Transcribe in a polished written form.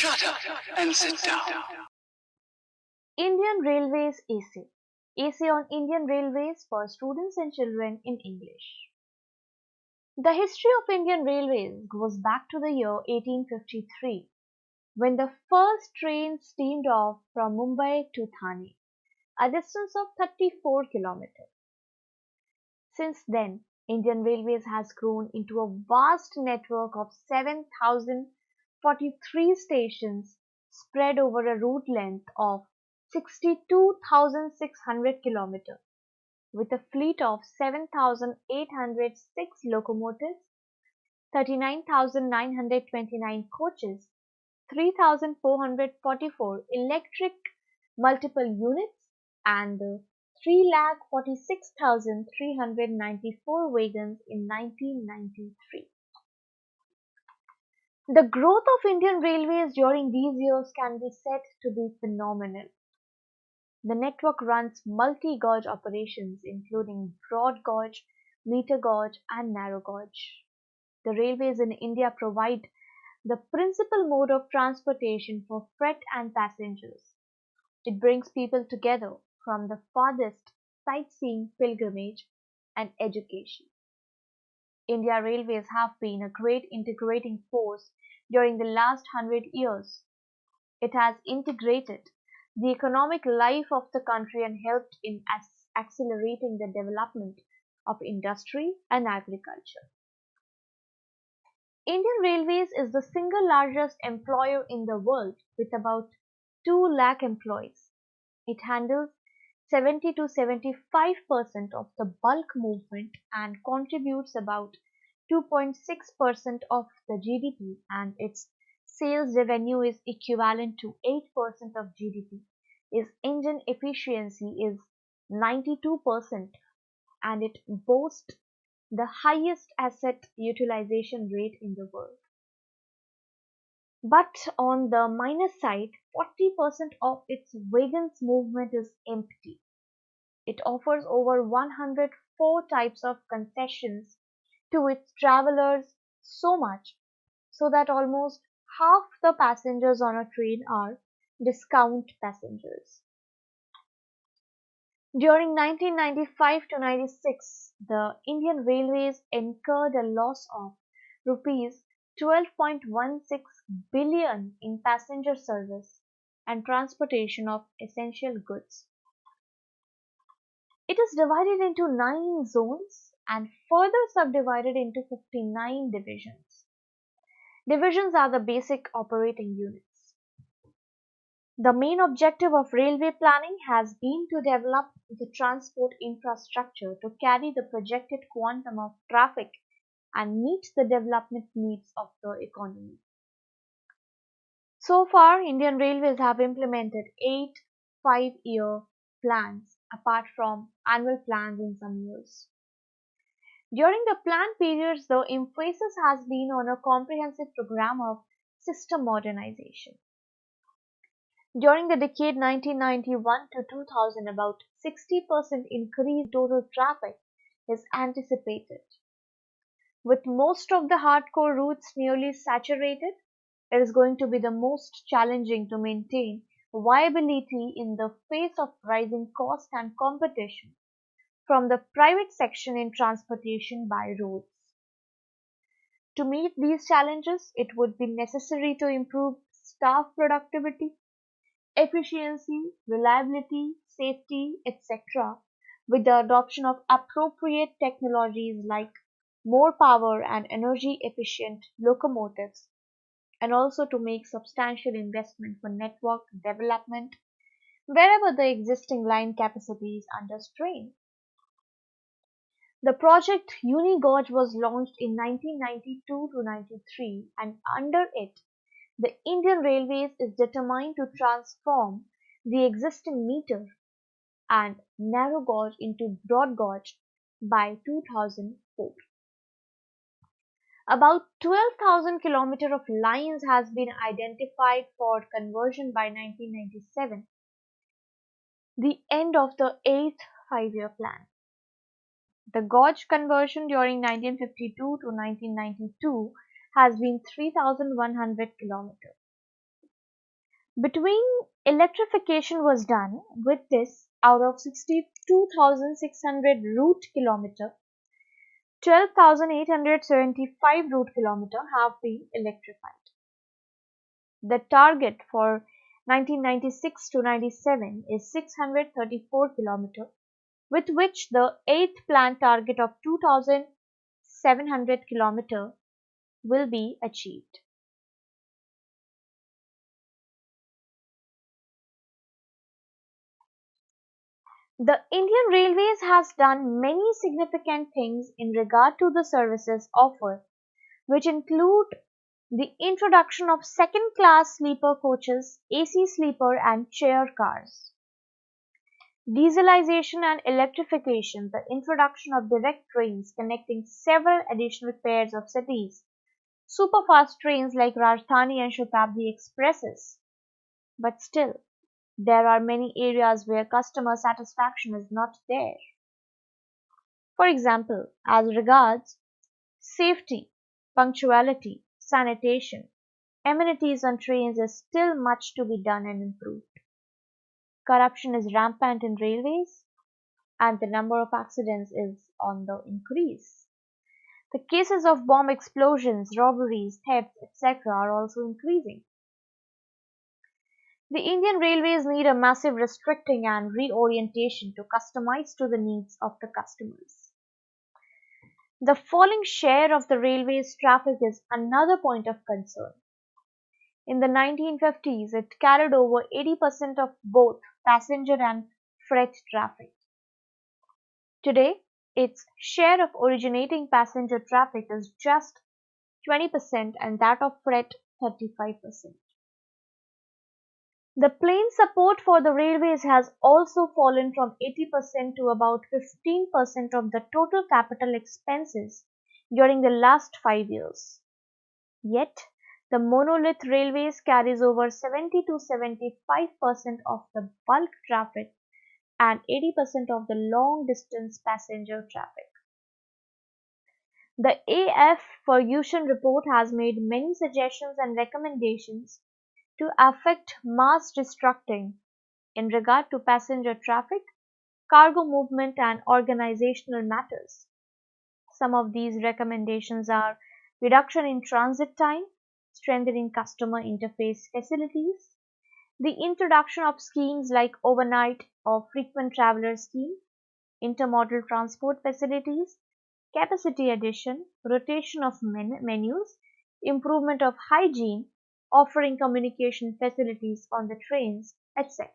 Shut up and sit down. Indian Railways AC. AC on Indian Railways for students and children in English. The history of Indian Railways goes back to the year 1853, when the first train steamed off from Mumbai to Thane, a distance of 34 kilometers. Since then, Indian Railways has grown into a vast network of 7,043 stations spread over a route length of 62,600 kilometers, with a fleet of 7,806 locomotives, 39,929 coaches, 3,444 electric multiple units, and 3,46,394 wagons in 1993. The growth of Indian Railways during these years can be said to be phenomenal. The network runs multi-gauge operations including broad gauge, meter gauge, and narrow gauge. The railways in India provide the principal mode of transportation for freight and passengers. It brings people together from the farthest, sightseeing, pilgrimage, and education. India Railways have been a great integrating force during the last 100 years. It has integrated the economic life of the country and helped in accelerating the development of industry and agriculture. Indian Railways is the single largest employer in the world with about 2 lakh employees. It handles 70 to 75% of the bulk movement and contributes about 2.6% of the GDP, and its sales revenue is equivalent to 8% of GDP. Its engine efficiency is 92%, and it boasts the highest asset utilization rate in the world. But on the minus side, 40% of its wagons movement is empty. It offers over 104 types of concessions to its travelers, so much so that almost half the passengers on a train are discount passengers. During 1995 to 96, the Indian Railways incurred a loss of rupees 12.16 billion in passenger service and transportation of essential goods. It is divided into 9 zones and further subdivided into 59 divisions. Divisions are the basic operating units. The main objective of railway planning has been to develop the transport infrastructure to carry the projected quantum of traffic and meet the development needs of the economy. So far, Indian Railways have implemented 8 5-year plans apart from annual plans in some years. During the plan periods, the emphasis has been on a comprehensive program of system modernization. During the decade 1991 to 2000, about 60% increase in total traffic is anticipated. With most of the hardcore routes nearly saturated, it is going to be the most challenging to maintain viability in the face of rising cost and competition from the private section in transportation by roads. To meet these challenges, it would be necessary to improve staff productivity, efficiency, reliability, safety, etc., with the adoption of appropriate technologies like more power and energy efficient locomotives, and also to make substantial investment for network development wherever the existing line capacity is under strain. The project Unigauge was launched in 1992 to 93, and under it, the Indian Railways is determined to transform the existing meter and narrow gauge into broad gauge by 2004. About 12,000 kilometers of lines has been identified for conversion by 1997, the end of the 8th 5-year plan. The gauge conversion during 1952 to 1992 has been 3,100 kilometers. Between electrification was done, with this, out of 62,600 route kilometer, 12,875 route kilometer have been electrified. The target for 1996 to 97 is 634 kilometer, with which the 8th plan target of 2,700 kilometer will be achieved. The Indian Railways has done many significant things in regard to the services offered, which include the introduction of second-class sleeper coaches, AC sleeper and chair cars, dieselization and electrification, the introduction of direct trains connecting several additional pairs of cities, superfast trains like Rajdhani and Shatabdi expresses. But still, there are many areas where customer satisfaction is not there. For example, as regards safety, punctuality, sanitation, amenities on trains is still much to be done and improved. Corruption is rampant in railways and the number of accidents is on the increase. The cases of bomb explosions, robberies, thefts, etc. are also increasing. The Indian Railways need a massive restricting and reorientation to customize to the needs of the customers. The falling share of the railways traffic is another point of concern. In the 1950s, it carried over 80% of both passenger and freight traffic. Today, its share of originating passenger traffic is just 20% and that of freight 35%. The plain support for the railways has also fallen from 80% to about 15% of the total capital expenses during the last 5 years. Yet, the monolith railways carries over 70 to 75% of the bulk traffic and 80% of the long distance passenger traffic. The AF Ferguson report has made many suggestions and recommendations to affect mass restructuring in regard to passenger traffic, cargo movement and organizational matters. Some of these recommendations are reduction in transit time, strengthening customer interface facilities, the introduction of schemes like overnight or frequent traveler scheme, intermodal transport facilities, capacity addition, rotation of menus, improvement of hygiene, offering communication facilities on the trains, etc.